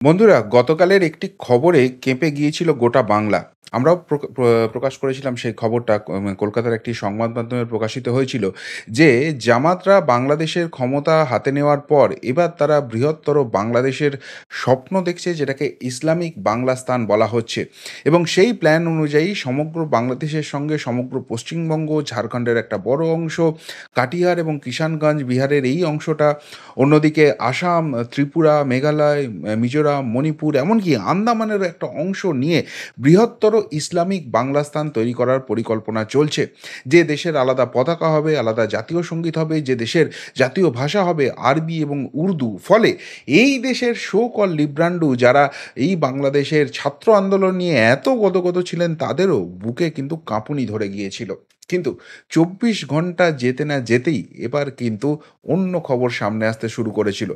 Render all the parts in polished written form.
বন্ধুরা, গতকালের একটি খবরে কেঁপে গিয়েছিল গোটা বাংলা। আমরাও প্রকাশ করেছিলাম সেই খবরটা। কলকাতার একটি সংবাদ মাধ্যমে প্রকাশিত হয়েছিল যে, জামাতরা বাংলাদেশের ক্ষমতা হাতে নেওয়ার পর এবার তারা বৃহত্তর বাংলাদেশের স্বপ্ন দেখছে, যেটাকে ইসলামিক বাংলাস্তান বলা হচ্ছে। এবং সেই প্ল্যান অনুযায়ী সমগ্র বাংলাদেশের সঙ্গে সমগ্র পশ্চিমবঙ্গ, ঝাড়খণ্ডের একটা বড় অংশ, কাটিহার এবং কিষানগঞ্জ বিহারের এই অংশটা, অন্যদিকে আসাম, ত্রিপুরা, মেঘালয়, মিজোরাম, মণিপুর, এমনকি আন্দামানের একটা অংশ নিয়ে বৃহত্তর ইসলামিক বাংলাস্তান তৈরি করার পরিকল্পনা চলছে। যে দেশের আলাদা পতাকা হবে, আলাদা জাতীয় সঙ্গীত হবে, যে দেশের জাতীয় ভাষা হবে আরবি এবং উর্দু। ফলে এই দেশের শো কল লিব্রান্ডু যারা এই বাংলাদেশের ছাত্র আন্দোলন নিয়ে এত গদগদ ছিলেন, তাদেরও বুকে কিন্তু কাঁপুনি ধরে গিয়েছিল। কিন্তু ২৪ ঘন্টা যেতে না যেতেই এবার কিন্তু অন্য খবর সামনে আসতে শুরু করেছিল।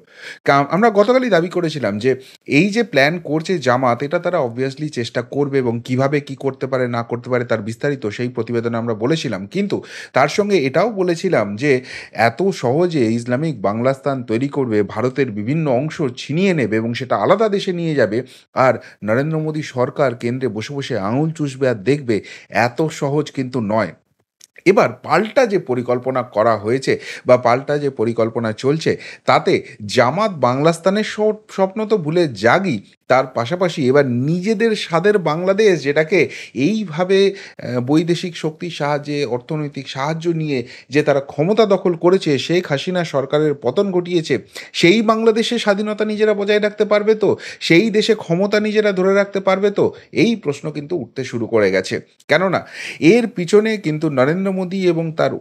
আমরা গতকালই দাবি করেছিলাম যে, এই যে প্ল্যান করছে জামাত, এটা তারা অবভিয়াসলি চেষ্টা করবে এবং কিভাবে কি করতে পারে না করতে পারে তার বিস্তারিত সেই প্রতিবেদনে আমরা বলেছিলাম। কিন্তু তার সঙ্গে এটাও বলেছিলাম যে, এত সহজে ইসলামিক বাংলাস্তান তৈরি করবে, ভারতের বিভিন্ন অংশ ছিনিয়ে নেবে এবং সেটা আলাদা দেশে নিয়ে যাবে, আর নরেন্দ্র মোদী সরকার কেন্দ্রে বসে বসে আঙুল চুষবে আর দেখবে, এত সহজ কিন্তু নয়। এবার পাল্টা যে পরিকল্পনা করা হয়েছে বা পাল্টা যে পরিকল্পনা চলছে, তাতে জামাত বাংলাস্তানের স্বপ্ন তো ভুলে যাকই, তার পাশাপাশি এবার নিজেদের স্বাদের বাংলাদেশ, যেটাকে এইভাবে বৈদেশিক শক্তির সাহায্যে, অর্থনৈতিক সাহায্য নিয়ে যে তারা ক্ষমতা দখল করেছে, শেখ হাসিনা সরকারের পতন ঘটিয়েছে, সেই বাংলাদেশে স্বাধীনতা নিজেরা বজায় রাখতে পারবে তো? সেই দেশে ক্ষমতা নিজেরা ধরে রাখতে পারবে তো? এই প্রশ্ন কিন্তু উঠতে শুরু করে গেছে। কেননা এর পিছনে কিন্তু নরেন্দ্র মোদী এবং তার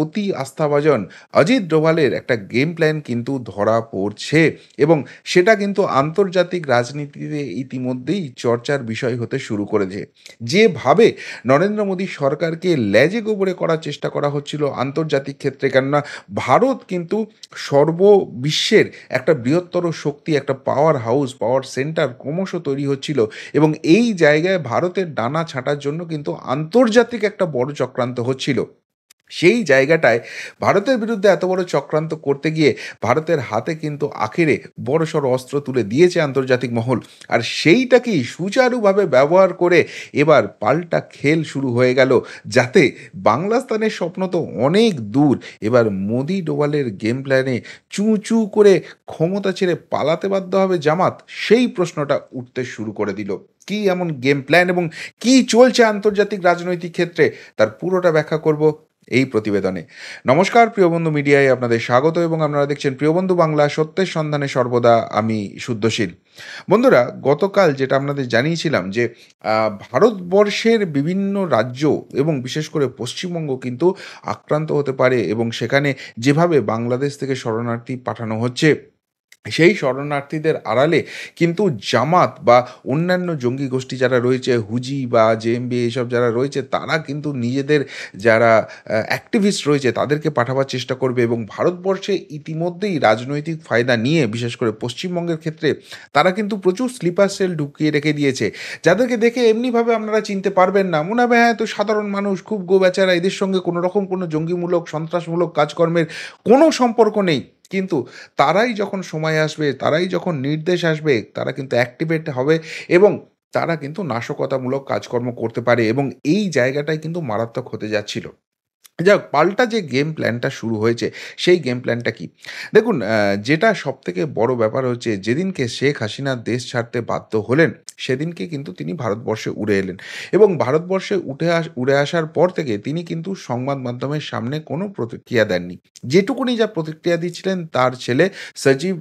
অতি আস্থাভাজন অজিত ডোভালের একটা গেম প্ল্যান কিন্তু ধরা পড়ছে, এবং সেটা কিন্তু আন্তর্জাতিক রাজনীতিতে ইতিমধ্যেই চর্চার বিষয় হতে শুরু করেছে। যেভাবে নরেন্দ্র মোদী সরকারকে লেজে গোবরে করার চেষ্টা করা হচ্ছিল আন্তর্জাতিক ক্ষেত্রে, কেননা ভারত কিন্তু সর্ববিশ্বের একটা বৃহত্তর শক্তি, একটা পাওয়ার হাউস, পাওয়ার সেন্টার ক্রমশ তৈরি হচ্ছিল, এবং এই জায়গায় ভারতের ডানা ছাঁটার জন্য কিন্তু আন্তর্জাতিক একটা বড় চক্রান্ত হচ্ছিল। সেই জায়গাটায় ভারতের বিরুদ্ধে এত বড় চক্রান্ত করতে গিয়ে ভারতের হাতে কিন্তু আখেরে বড়সড় অস্ত্র তুলে দিয়েছে আন্তর্জাতিক মহল। আর সেইটাকেই সুচারুভাবে ব্যবহার করে এবার পাল্টা খেল শুরু হয়ে গেল, যাতে বাংলাস্তানের স্বপ্ন তো অনেক দূর, এবার মোদি ডোভালের গেম প্ল্যানে চুঁ চুঁ করে ক্ষমতা ছেড়ে পালাতে বাধ্য হবে জামাত, সেই প্রশ্নটা উঠতে শুরু করে দিল। কি এমন গেম প্ল্যান এবং কি চলছে আন্তর্জাতিক রাজনৈতিক ক্ষেত্রে, তার পুরোটা ব্যাখ্যা করব এই প্রতিবেদনে। নমস্কার, প্রিয়বন্ধু মিডিয়ায় আপনাদের স্বাগত, এবং আপনারা দেখছেন প্রিয়বন্ধু বাংলা, সত্যের সন্ধানে সর্বদা আমি শুদ্ধশীল। বন্ধুরা, গতকাল যেটা আপনাদের জানিয়েছিলাম যে, ভারতবর্ষের বিভিন্ন রাজ্য এবং বিশেষ করে পশ্চিমবঙ্গ কিন্তু আক্রান্ত হতে পারে, এবং সেখানে যেভাবে বাংলাদেশ থেকে শরণার্থী পাঠানো হচ্ছে, সেই শরণার্থীদের আড়ালে কিন্তু জামাত বা অন্যান্য জঙ্গি গোষ্ঠী যারা রয়েছে, হুজি বা জেএমবি এইসব যারা রয়েছে, তারা কিন্তু নিজেদের যারা অ্যাক্টিভিস্ট রয়েছে তাদেরকে পাঠাবার চেষ্টা করবে, এবং ভারতবর্ষে ইতিমধ্যেই রাজনৈতিক ফায়দা নিয়ে বিশেষ করে পশ্চিমবঙ্গের ক্ষেত্রে তারা কিন্তু প্রচুর স্লিপার সেল ঢুকিয়ে রেখে দিয়েছে, যাদেরকে দেখে এমনিভাবে আপনারা চিনতে পারবেন না। মনে হবে হ্যাঁ, তো সাধারণ মানুষ, খুব গো বেচারা, এদের সঙ্গে কোনো রকম কোনো জঙ্গিমূলক সন্ত্রাসমূলক কাজকর্মের কোনো সম্পর্ক নেই। কিন্তু তারাই যখন সময় আসবে, তারাই যখন নির্দেশ আসবে, তারা কিন্তু অ্যাক্টিভেট হবে, এবং তারা কিন্তু নাশকতামূলক কাজকর্ম করতে পারে, এবং এই জায়গাটাই কিন্তু মারাত্মক হতে যাচ্ছিল। যাক, পাল্টা যে গেম প্ল্যানটা শুরু হয়েছে, সেই গেম প্ল্যানটা কি? দেখুন, যেটা সবথেকে বড় ব্যাপার হচ্ছে, যেদিনকে শেখ হাসিনা দেশ ছাড়তে বাধ্য হলেন, সেদিনকে কিন্তু তিনি ভারতবর্ষে উড়ে এলেন, এবং ভারতবর্ষে উড়ে আসার পর থেকে তিনি কিন্তু সংবাদ মাধ্যমের সামনে কোনো প্রতিক্রিয়া দেননি। যেটুকুনি যা প্রতিক্রিয়া দিচ্ছিলেন, তার ছেলে সজীব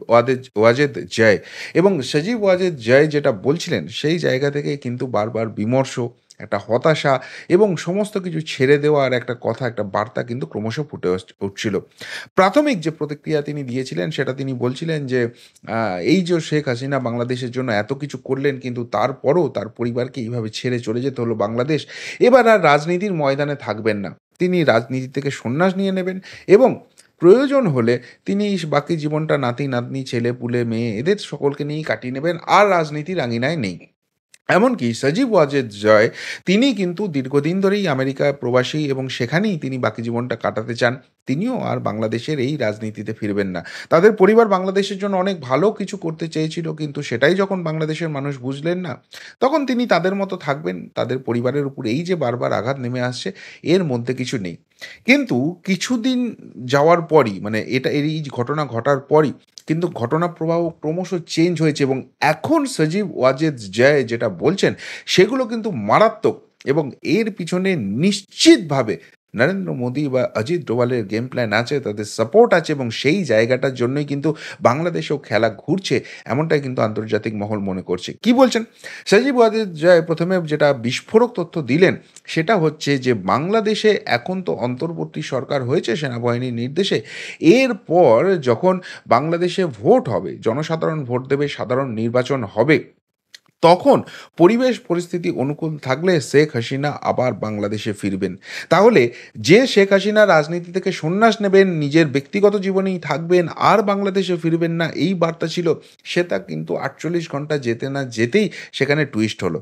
ওয়াজেদ জয়, এবং সজীব ওয়াজেদ জয় যেটা বলছিলেন, সেই জায়গা থেকে কিন্তু বারবার বিমর্ষ, একটা হতাশা এবং সমস্ত কিছু ছেড়ে দেওয়ার একটা কথা, একটা বার্তা কিন্তু ক্রমশ ফুটে উঠছিল। প্রাথমিক যে প্রতিক্রিয়া তিনি দিয়েছিলেন, সেটা তিনি বলছিলেন যে, এই যে শেখ হাসিনা বাংলাদেশের জন্য এত কিছু করলেন, কিন্তু তারপরও তার পরিবারকে এইভাবে ছেড়ে চলে যেতে হলো বাংলাদেশ। এবার আর রাজনীতির ময়দানে থাকবেন না। তিনি রাজনীতি থেকে সন্ন্যাস নিয়ে নেবেন, এবং প্রয়োজন হলে তিনি বাকি জীবনটা নাতি-নাতনি, ছেলে-পুলে, মেয়ে, এদের সকলকে নিয়েই কাটিয়ে নেবেন, আর রাজনীতির আঙিনায় নেই। এমনকি সজীব ওয়াজেদ জয় তিনি কিন্তু দীর্ঘদিন ধরেই আমেরিকা প্রবাসী এবং সেখানেই তিনি বাকি জীবনটা কাটাতে চান। তিনিও আর বাংলাদেশের এই রাজনীতিতে ফিরবেন না। তাদের পরিবার বাংলাদেশের জন্য অনেক ভালো কিছু করতে চেয়েছিল, কিন্তু সেটাই যখন বাংলাদেশের মানুষ বুঝলেন না, তখন তিনি তাদের মতো থাকবেন। তাদের পরিবারের উপর এই যে বারবার আঘাত নেমে আসছে, এর মধ্যে কিছু নেই। কিন্তু কিছুদিন যাওয়ার পরই, মানে এই যে ঘটনা ঘটার পরই কিন্তু ঘটনা প্রবাহ ক্রমশ চেঞ্জ হয়েছে এবং এখন সজীব ওয়াজেদ জয় যেটা বলছেন সেগুলো কিন্তু মারাত্মক, এবং এর পিছনে নিশ্চিতভাবে নরেন্দ্র মোদী বা অজিত ডোভালের গেম প্ল্যান আছে, তাদের সাপোর্ট আছে, এবং সেই জায়গাটার জন্যই কিন্তু বাংলাদেশেও খেলা ঘুরছে, এমনটাই কিন্তু আন্তর্জাতিক মহল মনে করছে। কি বলছেন সজীব ওয়াজেদ জয়? প্রথমে যেটা বিস্ফোরক তথ্য দিলেন সেটা হচ্ছে যে বাংলাদেশে এখন তো অন্তর্বর্তী সরকার হয়েছে সেনাবাহিনীর নির্দেশে। এরপর যখন বাংলাদেশে ভোট হবে, জনসাধারণ ভোট দেবে, সাধারণ নির্বাচন হবে, তখন পরিবেশ পরিস্থিতি অনুকূল থাকলে শেখ হাসিনা আবার বাংলাদেশে ফিরবেন। তাহলে যে শেখ হাসিনা রাজনীতি থেকে সন্ন্যাস নেবেন, নিজের ব্যক্তিগত জীবনেই থাকবেন, আর বাংলাদেশে ফিরবেন না, এই বার্তা ছিল, সেটা কিন্তু ৪৮ ঘন্টা যেতে না যেতেই সেখানে টুইস্ট হলো।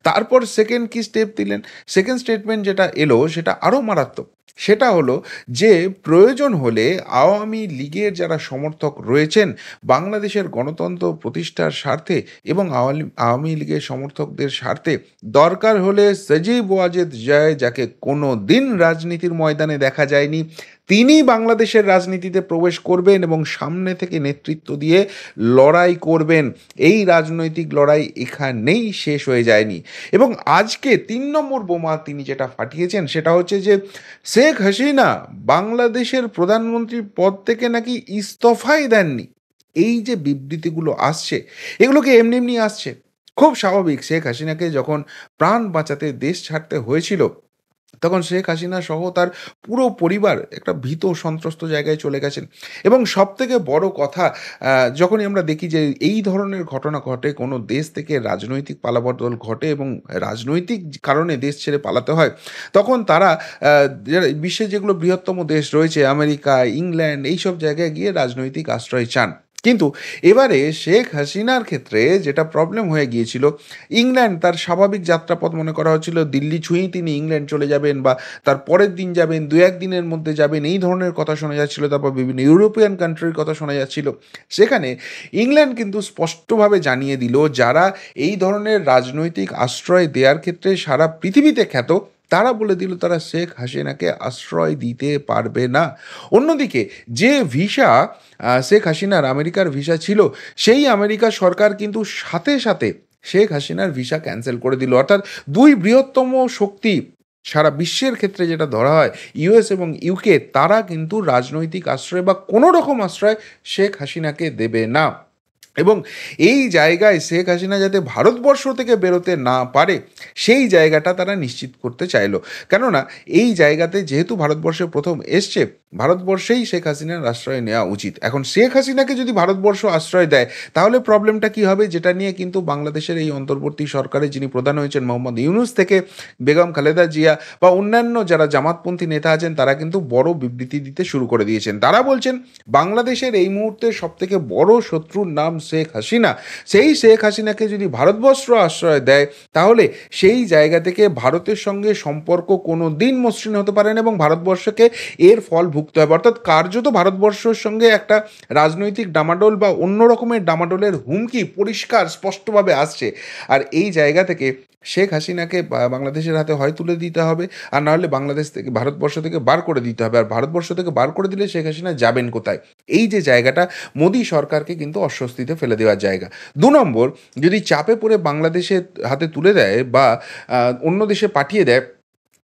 তারপর সেকেন্ড কি স্টেপ দিলেন? সেকেন্ড স্টেটমেন্ট যেটা এলো সেটা আরও মারাত্মক। সেটা হলো যে প্রয়োজন হলে আওয়ামী লীগের যারা সমর্থক রয়েছেন, বাংলাদেশের গণতন্ত্র প্রতিষ্ঠার স্বার্থে এবং আওয়ামী লীগের সমর্থকদের স্বার্থে দরকার হলে সজীব ওয়াজেদ জয়, যাকে কোনো দিন রাজনীতির ময়দানে দেখা যায়নি, তিনি বাংলাদেশের রাজনীতিতে প্রবেশ করবেন এবং সামনে থেকে নেতৃত্ব দিয়ে লড়াই করবেন। এই রাজনৈতিক লড়াই এখানেই শেষ হয়ে যায়নি। এবং আজকে ৩ নম্বর বোমা তিনি যেটা ফাটিয়েছেন সেটা হচ্ছে যে শেখ হাসিনা বাংলাদেশের প্রধানমন্ত্রীর পদ থেকে নাকি ইস্তফাই দেননি। এই যে বিবৃতিগুলো আসছে, এগুলো কি এমনি এমনি আসছে? খুব স্বাভাবিক, শেখ হাসিনাকে যখন প্রাণ বাঁচাতে দেশ ছাড়তে হয়েছিল, তখন শেখ হাসিনা সহ তার পুরো পরিবার একটা ভীত সন্ত্রস্ত জায়গায় চলে গেছেন। এবং সবথেকে বড় কথা, যখনই আমরা দেখি যে এই ধরনের ঘটনা ঘটে, কোনো দেশ থেকে রাজনৈতিক পালাবদল ঘটে এবং রাজনৈতিক কারণে দেশ ছেড়ে পালাতে হয়, তখন তারা বিশ্বের যেগুলো বৃহত্তম দেশ রয়েছে, আমেরিকা, ইংল্যান্ড, এইসব জায়গায় গিয়ে রাজনৈতিক আশ্রয় চান। কিন্তু এবারে শেখ হাসিনার ক্ষেত্রে যেটা প্রবলেম হয়ে গিয়েছিল, ইংল্যান্ড তার স্বাভাবিক যাত্রাপথ মনে করা হচ্ছিল, দিল্লি ছুঁয়েই তিনি ইংল্যান্ড চলে যাবেন বা তার পরের দিন যাবেন, ২-১ দিনের মধ্যে যাবেন, এই ধরনের কথা শোনা যাচ্ছিল। তারপর বিভিন্ন ইউরোপিয়ান কান্ট্রির কথা শোনা যাচ্ছিল। সেখানে ইংল্যান্ড কিন্তু স্পষ্টভাবে জানিয়ে দিল, যারা এই ধরনের রাজনৈতিক আশ্রয় দেওয়ার ক্ষেত্রে সারা পৃথিবীতে খ্যাত, তারা বলে দিল তারা শেখ হাসিনাকে আশ্রয় দিতে পারবে না। অন্যদিকে যে ভিসা শেখ হাসিনার আমেরিকার ভিসা ছিল, সেই আমেরিকা সরকার কিন্তু সাথে সাথে শেখ হাসিনার ভিসা ক্যান্সেল করে দিল। অর্থাৎ দুই বৃহত্তম শক্তি সারা বিশ্বের ক্ষেত্রে যেটা ধরা হয়, ইউএস এবং ইউকে, তারা কিন্তু রাজনৈতিক আশ্রয় বা কোনো রকম আশ্রয় শেখ হাসিনাকে দেবে না। এবং এই জায়গায় শেখ হাসিনা যাতে ভারতবর্ষ থেকে বেরোতে না পারে, সেই জায়গাটা তারা নিশ্চিত করতে চাইলো। কেননা এই জায়গাতে যেহেতু ভারতবর্ষে প্রথম এসছে, ভারতবর্ষেই শেখ হাসিনার আশ্রয় নেওয়া উচিত। এখন শেখ হাসিনাকে যদি ভারতবর্ষ আশ্রয় দেয়, তাহলে প্রবলেমটা কী হবে, যেটা নিয়ে কিন্তু বাংলাদেশের এই অন্তর্বর্তী সরকারে যিনি প্রধান হয়েছেন, মোহাম্মদ ইউনুস থেকে বেগম খালেদা জিয়া বা অন্যান্য যারা জামাতপন্থী নেতা আছেন, তারা কিন্তু বড় বিবৃতি দিতে শুরু করে দিয়েছেন। তারা বলছেন বাংলাদেশের এই মুহূর্তে সবথেকে বড় শত্রুর নাম শেখ হাসিনা। সেই শেখ হাসিনাকে যদি ভারতবর্ষ আশ্রয় দেয়, তাহলে সেই জায়গা থেকে ভারতের সঙ্গে সম্পর্ক কোনো দিন মসৃণ হতে পারে না এবং ভারতবর্ষকে এর ফল ভুগতে হবে। অর্থাৎ কার্যত ভারতবর্ষের সঙ্গে একটা রাজনৈতিক ডামাডোল বা অন্য রকমের ডামাডোলের হুমকি পরিষ্কার স্পষ্টভাবে আসছে। আর এই জায়গা থেকে শেখ হাসিনাকে বাংলাদেশের হাতে হয় তুলে দিতে হবে, আর নাহলে বাংলাদেশ থেকে, ভারতবর্ষ থেকে বার করে দিতে হবে। আর ভারতবর্ষ থেকে বার করে দিলে শেখ হাসিনা যাবেন কোথায়? এই যে জায়গাটা মোদী সরকারকে কিন্তু অস্বস্তিতে ফেলে দেওয়ার জায়গা। ২ নম্বর, যদি চাপে পড়ে বাংলাদেশের হাতে তুলে দেয় বা অন্য দেশে পাঠিয়ে দেয়,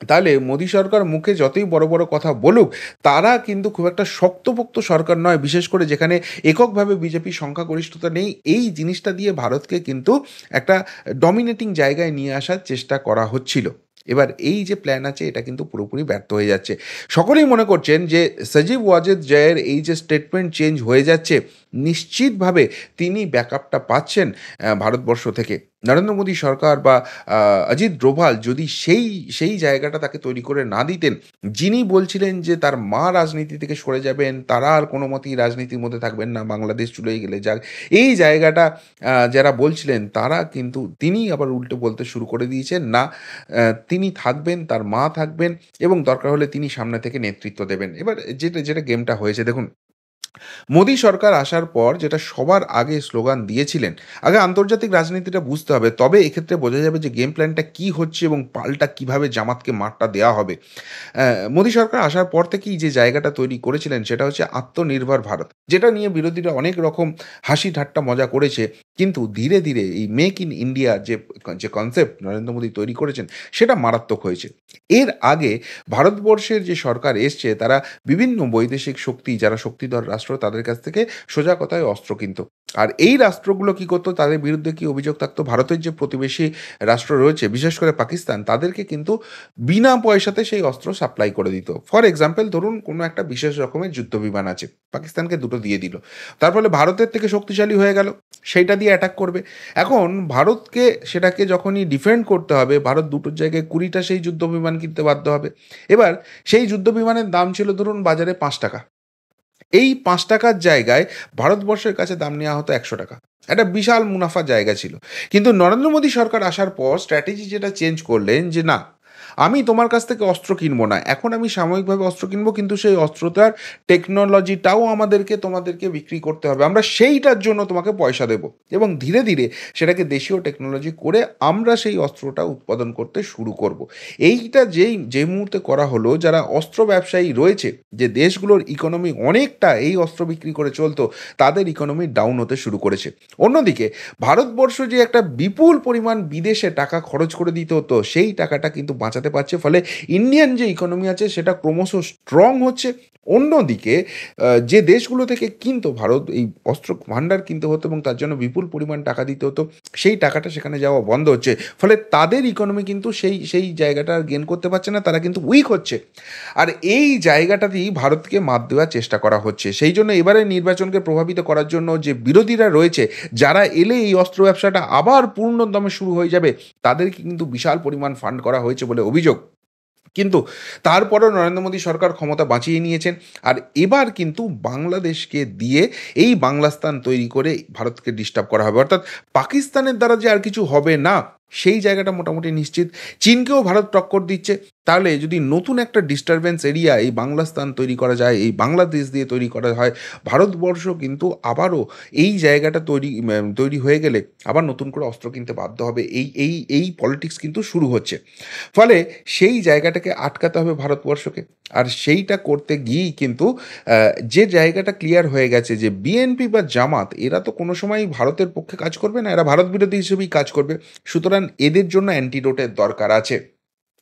তাহলে মোদী সরকার মুখে যতই বড় বড় কথা বলুক, তারা কিন্তু খুব একটা শক্তপোক্ত সরকার নয়, বিশেষ করে যেখানে এককভাবে বিজেপি সংখ্যাগরিষ্ঠতা নেই। এই জিনিসটা দিয়ে ভারতকে কিন্তু একটা ডমিনেটিং জায়গায় নিয়ে আসার চেষ্টা করা হচ্ছিল। এবার এই যে প্ল্যান আছে, এটা কিন্তু পুরোপুরি ব্যর্থ হয়ে যাচ্ছে। সকলেই মনে করছেন যে সজীব ওয়াজেদ জয়ের এই যে স্টেটমেন্ট চেঞ্জ হয়ে যাচ্ছে, নিশ্চিতভাবে তিনি ব্যাকআপটা পাচ্ছেন ভারতবর্ষ থেকে। নরেন্দ্র মোদী সরকার বা অজিত ডোভাল যদি সেই জায়গাটা তাকে তৈরি করে না দিতেন, যিনি বলছিলেন যে তার মা রাজনীতি থেকে সরে যাবেন, তারা আর কোনো মতেই রাজনীতির মধ্যে থাকবেন না, বাংলাদেশ চলেই গেলে যাক, এই জায়গাটা যারা বলছিলেন তারা কিন্তু তিনি আবার উল্টে বলতে শুরু করে দিয়েছেন, না তিনি থাকবেন, তার মা থাকবেন এবং দরকার হলে তিনি সামনে থেকে নেতৃত্ব দেবেন। এবার যেটা গেমটা হয়েছে দেখুন, মোদী সরকার আসার পর যেটা সবার আগে স্লোগান দিয়েছিলেন, আগে আন্তর্জাতিক রাজনীতিটা বুঝতে হবে, তবে এক্ষেত্রে বোঝা যাবে যে গেম প্ল্যানটা কী হচ্ছে এবং পাল্টা কীভাবে জামাতকে মারটা দেওয়া হবে। মোদী সরকার আসার পর থেকেই যে জায়গাটা তৈরি করেছিলেন সেটা হচ্ছে আত্মনির্ভর ভারত, যেটা নিয়ে বিরোধীরা অনেক রকম হাসি ঠাট্টা মজা করেছে। কিন্তু ধীরে ধীরে এই মেক ইন ইন্ডিয়া যে কনসেপ্ট নরেন্দ্র মোদী তৈরি করেছেন সেটা মারাত্মক হয়েছে। এর আগে ভারতবর্ষের যে সরকার এসছে তারা বিভিন্ন বৈদেশিক শক্তি, যারা শক্তিধর রাষ্ট্র, তাদের কাছ থেকে সোজা কথায় অস্ত্র কিনত। আর এই রাষ্ট্রগুলো কি করতো, তাদের বিরুদ্ধে কি অভিযোগ থাকতো, ভারতের যে প্রতিবেশী রাষ্ট্র রয়েছে বিশেষ করে পাকিস্তান, তাদেরকে কিন্তু বিনা পয়সাতে সেই অস্ত্র সাপ্লাই করে দিত। ফর এক্সাম্পল ধরুন কোনো একটা বিশেষ রকমের যুদ্ধ বিমান আছে, পাকিস্তানকে দুটো দিয়ে দিল, তার ফলে ভারতের থেকে শক্তিশালী হয়ে গেল, সেইটা দিয়ে অ্যাটাক করবে। এখন ভারতকে সেটাকে যখনই ডিফেন্ড করতে হবে, ভারত দুটোর জায়গায় 20টা সেই যুদ্ধ বিমান কিনতে বাধ্য হবে। এবার সেই যুদ্ধ বিমানের দাম ছিল ধরুন বাজারে 5 টাকা, এই 5 টাকার জায়গায় ভারতবর্ষের কাছে দাম নেওয়া হতো 100 টাকা। একটা বিশাল মুনাফার জায়গা ছিল। কিন্তু নরেন্দ্র মোদী সরকার আসার পর স্ট্র্যাটেজি যেটা চেঞ্জ করলেন যে না, আমি তোমার কাছ থেকে অস্ত্র কিনবো না, এখন আমি সাময়িকভাবে অস্ত্র কিনবো, কিন্তু সেই অস্ত্রটার টেকনোলজিটাও তোমাদেরকে বিক্রি করতে হবে, আমরা সেইটার জন্য তোমাকে পয়সা দেব। এবং ধীরে ধীরে সেটাকে দেশীয় টেকনোলজি করে আমরা সেই অস্ত্রটা উৎপাদন করতে শুরু করব। এইটা যে মুহূর্তে করা হলো, যারা অস্ত্র ব্যবসায়ী রয়েছে, যে দেশগুলোর ইকোনমি অনেকটা এই অস্ত্র বিক্রি করে চলতো, তাদের ইকোনমি ডাউন হতে শুরু করেছে। অন্যদিকে ভারতবর্ষ যে একটা বিপুল পরিমাণ বিদেশে টাকা খরচ করে দিতে হতো, সেই টাকাটা কিন্তু বাঁচাতে পারছে, ফলে ইন্ডিয়ান যে ইকোনমি আছে সেটা ক্রমশ স্ট্রং হচ্ছে। অন্যদিকে যে দেশগুলো থেকে কিনতো ভারত এই অস্ত্র ভাণ্ডার কিনতে হতো এবং তার জন্য বিপুল পরিমাণ টাকা দিতে হতো, সেই টাকাটা সেখানে যাওয়া বন্ধ হচ্ছে, ফলে তাদের ইকোনমি কিন্তু সেই জায়গাটা আর গেন করতে পারছে না, তারা কিন্তু উইক হচ্ছে। আর এই জায়গাটাতেই ভারতকে মাত দেওয়ার চেষ্টা করা হচ্ছে। সেই জন্য এবারে নির্বাচনকে প্রভাবিত করার জন্য যে বিরোধীরা রয়েছে, যারা এলে এই অস্ত্র ব্যবসাটা আবার পূর্ণদমে শুরু হয়ে যাবে, তাদেরকে কিন্তু বিশাল পরিমাণ ফান্ড করা হয়েছে বলে অভিযোগ। কিন্তু তারপরেও নরেন্দ্র মোদী সরকার ক্ষমতা বাঁচিয়ে নিয়েছেন। আর এবার কিন্তু বাংলাদেশকে দিয়ে এই বাংলাস্তান তৈরি করে ভারতকে ডিস্টার্ব করা হবে, অর্থাৎ পাকিস্তানের দ্বারা যে আর কিছু হবে না সেই জায়গাটা মোটামুটি নিশ্চিত। চীনকেও ভারত টক্কর দিচ্ছে। তাহলে যদি নতুন একটা ডিস্টারবেন্স এরিয়া এই বাংলাস্তান তৈরি করা যায়, এই বাংলাদেশ দিয়ে তৈরি করা হয়, ভারতবর্ষ কিন্তু আবারও এই জায়গাটা তৈরি হয়ে গেলে আবার নতুন করে অস্ত্র কিনতে বাধ্য হবে। এই পলিটিক্স কিন্তু শুরু হচ্ছে। ফলে সেই জায়গাটাকে আটকাতে হবে ভারতবর্ষকে। আর সেইটা করতে গিয়েই কিন্তু যে জায়গাটা ক্লিয়ার হয়ে গেছে যে বিএনপি বা জামাত এরা তো কোনো সময়ই ভারতের পক্ষে কাজ করবে না, এরা ভারত বিরোধী হিসেবেই কাজ করবে। সুতরাং এদের জন্য অ্যান্টিডোটের দরকার আছে।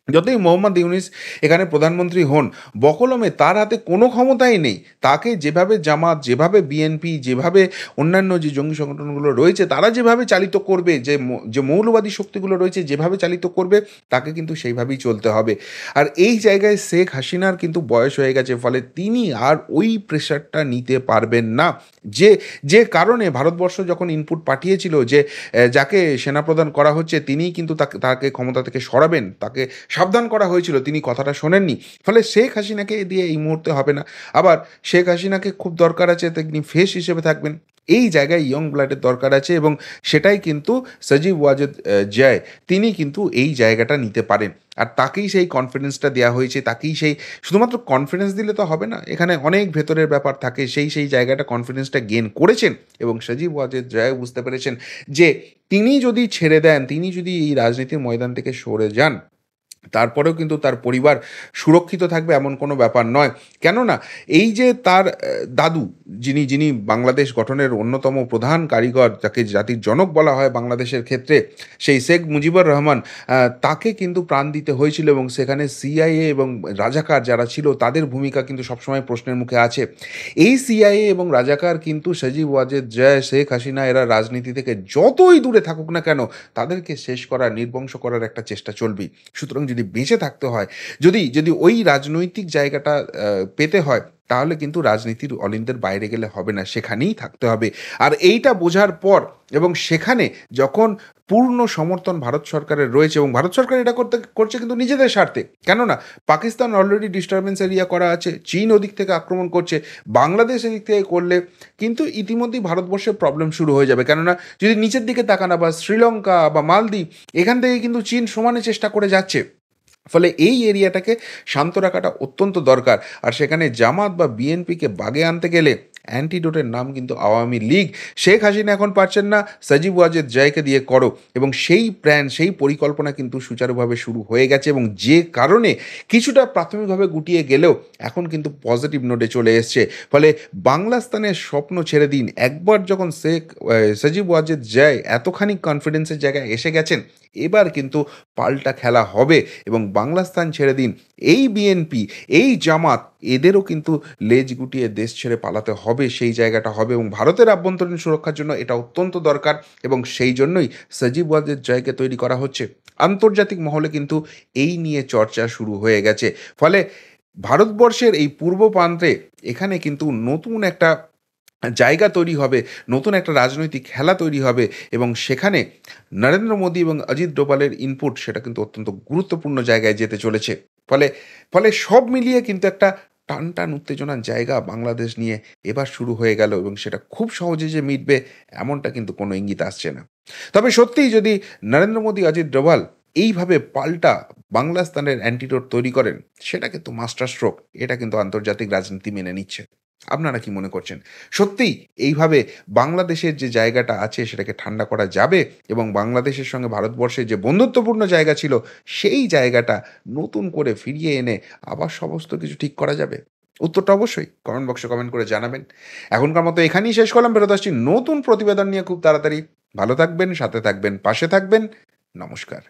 যতই মোহাম্মদ ইউনিস এখানে প্রধানমন্ত্রী হন, বকলমে তার হাতে কোনো ক্ষমতাই নেই। তাকে যেভাবে জামাত, যেভাবে বিএনপি, যেভাবে অন্যান্য যে জঙ্গি সংগঠনগুলো রয়েছে তারা যেভাবে চালিত করবে, যে মৌলবাদী শক্তিগুলো রয়েছে যেভাবে চালিত করবে, তাকে কিন্তু সেইভাবেই চলতে হবে। আর এই জায়গায় শেখ হাসিনার কিন্তু বয়স হয়ে গেছে, ফলে তিনি আর ওই প্রেশারটা নিতে পারবেন না। যে যে কারণে ভারতবর্ষ যখন ইনপুট পাঠিয়েছিল যে যাকে সেনাপ্রধান করা হচ্ছে তিনিই কিন্তু তাকে ক্ষমতা থেকে সরাবেন, তাকে সাবধান করা হয়েছিল, তিনি কথাটা শোনেননি। ফলে শেখ হাসিনাকে দিয়ে এই মুহূর্তে হবে না। আবার শেখ হাসিনাকে খুব দরকার আছে, তিনি ফেস হিসেবে থাকবেন। এই জায়গায় ইয়ং ব্লাডের দরকার আছে এবং সেটাই কিন্তু সজীব ওয়াজেদ জয় তিনি কিন্তু এই জায়গাটা নিতে পারেন। আর তাকেই সেই কনফিডেন্সটা দেওয়া হয়েছে, তাকেই শুধুমাত্র কনফিডেন্স দিলে তো হবে না, এখানে অনেক ভেতরের ব্যাপার থাকে। সেই জায়গাটা কনফিডেন্সটা গেন করেছেন এবং সজীব ওয়াজেদ জয় বুঝতে পেরেছেন যে তিনি যদি ছেড়ে দেন, তিনি যদি এই রাজনীতির ময়দান থেকে সরে যান, তারপরেও কিন্তু তার পরিবার সুরক্ষিত থাকবে এমন কোনো ব্যাপার নয়। কেননা এই যে তার দাদু, যিনি বাংলাদেশ গঠনের অন্যতম প্রধান কারিগর, যাকে জাতির জনক বলা হয় বাংলাদেশের ক্ষেত্রে, সেই শেখ মুজিবুর রহমান, তাকে কিন্তু প্রাণ দিতে হয়েছিল এবং সেখানে সিআইএ এবং রাজাকার যারা ছিল তাদের ভূমিকা কিন্তু সবসময় প্রশ্নের মুখে আছে। এই সিআইএ এবং রাজাকার কিন্তু সজীব ওয়াজেদ জয়, শেখ হাসিনা এরা রাজনীতি থেকে যতই দূরে থাকুক না কেন, তাদেরকে শেষ করার, নির্বংশ করার একটা চেষ্টা চলবেই। সুতরাং যদি বেঁচে থাকতে হয়, যদি ওই রাজনৈতিক জায়গাটা পেতে হয়, তাহলে কিন্তু রাজনীতির অলিন্দের বাইরে গেলে হবে না, সেখানেই থাকতে হবে। আর এইটা বোঝার পর এবং সেখানে যখন পূর্ণ সমর্থন ভারত সরকারের রয়েছে এবং ভারত সরকার এটা করছে কিন্তু নিজেদের স্বার্থে। কেননা পাকিস্তান অলরেডি ডিস্টার্বেন্স এরিয়া করা আছে, চীন ওদিক থেকে আক্রমণ করছে, বাংলাদেশ এদিক থেকে করলে কিন্তু ইতিমধ্যেই ভারতবর্ষের প্রবলেম শুরু হয়ে যাবে। কেননা যদি নিচের দিকে তাকান আবার শ্রীলঙ্কা বা মালদ্বীপ, এখান থেকে কিন্তু চীন সমানে চেষ্টা করে যাচ্ছে। ফলে এই এরিয়াটাকে শান্ত রাখাটা অত্যন্ত দরকার। আর সেখানে জামাত বা বিএনপিকে বাগে আনতে গেলে অ্যান্টিডোটের নাম কিন্তু আওয়ামী লীগ। শেখ হাসিনা এখন পারছেন না, সজীব ওয়াজেদ জয়কে দিয়ে করো, এবং সেই প্ল্যান সেই পরিকল্পনা কিন্তু সুচারুভাবে শুরু হয়ে গেছে এবং যে কারণে কিছুটা প্রাথমিকভাবে গুটিয়ে গেলেও এখন কিন্তু পজিটিভ নোটে চলে এসছে। ফলে বাংলাস্তানের স্বপ্ন ছেড়ে দিন, একবার যখন সজীব ওয়াজেদ জয় এতখানি কনফিডেন্সের জায়গায় এসে গেছেন, এবার কিন্তু পাল্টা খেলা হবে। এবং বাংলাস্তান ছেড়ে দিন, এই বিএনপি, এই জামাত, এদেরও কিন্তু লেজ গুটিয়ে দেশ ছেড়ে পালাতে হবে, সেই জায়গাটা হবে এবং ভারতের আভ্যন্তরীণ সুরক্ষার জন্য এটা অত্যন্ত দরকার। এবং সেই জন্যই সজীব ওয়াজেদ জয়কে তৈরি করা হচ্ছে। আন্তর্জাতিক মহলে কিন্তু এই নিয়ে চর্চা শুরু হয়ে গেছে। ফলে ভারতবর্ষের এই পূর্ব প্রান্তে এখানে কিন্তু নতুন একটা জায়গা তৈরি হবে, নতুন একটা রাজনৈতিক খেলা তৈরি হবে এবং সেখানে নরেন্দ্র মোদী এবং অজিত ডোভালের ইনপুট সেটা কিন্তু অত্যন্ত গুরুত্বপূর্ণ জায়গায় যেতে চলেছে। ফলে ফলে সব মিলিয়ে কিন্তু একটা টানটান উত্তেজনার জায়গা বাংলাদেশ নিয়ে এবার শুরু হয়ে গেল এবং সেটা খুব সহজে যে মিটবে এমনটা কিন্তু কোনো ইঙ্গিত আসছে না। তবে সত্যিই যদি নরেন্দ্র মোদী, অজিত ডোভাল এইভাবে পাল্টা বাংলাস্তানের অ্যান্টিডোট তৈরি করেন, সেটা কিন্তু মাস্টার স্ট্রোক। এটা কিন্তু আন্তর্জাতিক রাজনীতি মেনে নিচ্ছে। আপনারা কি মনে করছেন? সত্যিই এইভাবে বাংলাদেশের যে জায়গাটা আছে সেটাকে ঠান্ডা করা যাবে এবং বাংলাদেশের সঙ্গে ভারতবর্ষের যে বন্ধুত্বপূর্ণ জায়গা ছিল, সেই জায়গাটা নতুন করে ফিরিয়ে এনে আবার সমস্ত কিছু ঠিক করা যাবে? উত্তরটা অবশ্যই কমেন্ট বক্সে কমেন্ট করে জানাবেন। এখনকার মতো এখানেই শেষ করলাম। ফেরত আসছি নতুন প্রতিবেদন নিয়ে খুব তাড়াতাড়ি। ভালো থাকবেন, সাথে থাকবেন, পাশে থাকবেন। নমস্কার।